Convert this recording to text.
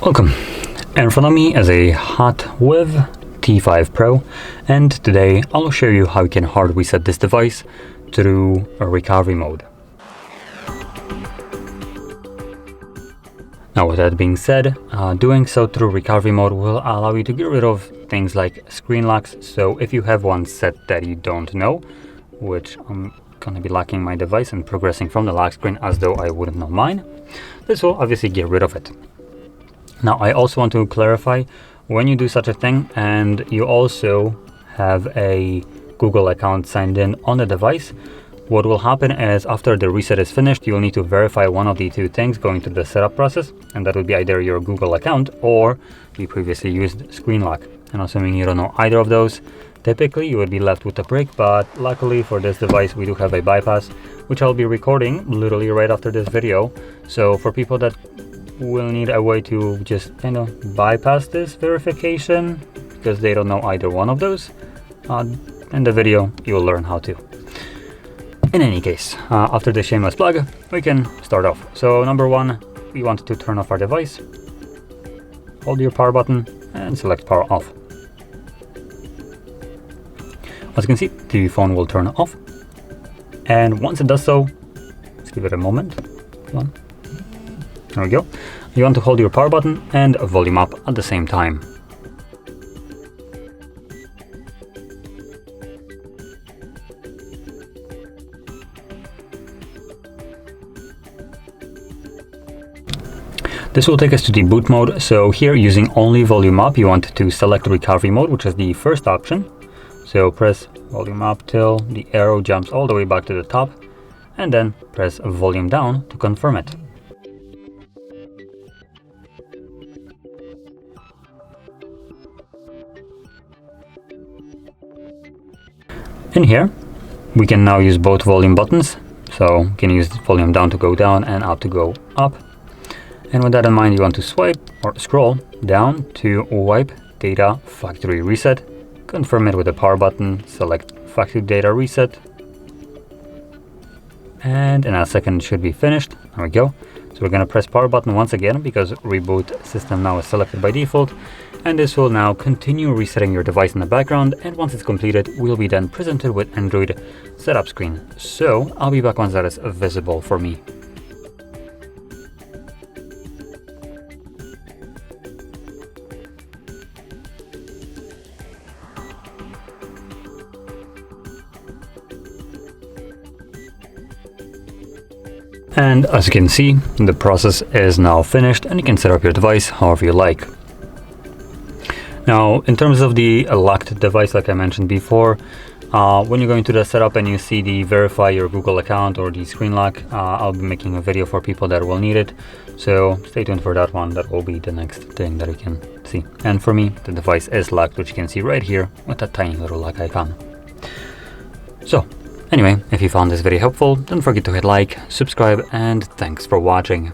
Welcome. In front of me is a HOTWAV T5 Pro, and today I'll show you how you can hard reset this device through a recovery mode. Now with that being said, doing so through recovery mode will allow you to get rid of things like screen locks. So if you have one set that you don't know, which I'm going to be locking my device and progressing from the lock screen as though I wouldn't know mine, this will obviously get rid of it. Now I also want to clarify, when you do such a thing and you also have a Google account signed in on the device, what will happen is after the reset is finished, you'll need to verify one of the two things going through the setup process, and that would be either your Google account or the previously used screen lock. And assuming you don't know either of those, typically you would be left with a brick, but luckily for this device we do have a bypass, which I'll be recording literally right after this video. So for people that will need a way to just kind of bypass this verification because they don't know either one of those, in the video you'll learn how to. In any case, after the shameless plug, we can start off. So number one, we want to turn off our device. Hold your power button and select power off. As you can see, the phone will turn off. And once it does so, let's give it a moment. Come on. There we go. You want to hold your power button and volume up at the same time. This will take us to the boot mode. So here, using only volume up, you want to select recovery mode, which is the first option. So press volume up till the arrow jumps all the way back to the top, and then press volume down to confirm it. In here, we can now use both volume buttons. So you can use volume down to go down and up to go up. And with that in mind, you want to swipe or scroll down to wipe data factory reset. Confirm it with the power button, select factory data reset. And in a second it should be finished. There we go. So we're going to press power button once again because reboot system now is selected by default. And this will now continue resetting your device in the background. And once it's completed, we'll be then presented with Android setup screen. So I'll be back once that is visible for me. And as you can see, the process is now finished and you can set up your device however you like. Now, in terms of the locked device, like I mentioned before, when you're going to the setup and you see the verify your Google account or the screen lock, I'll be making a video for people that will need it. So stay tuned for that one. That will be the next thing that you can see. And for me, the device is locked, which you can see right here with that tiny little lock icon. So anyway, if you found this video helpful, don't forget to hit like, subscribe, and thanks for watching.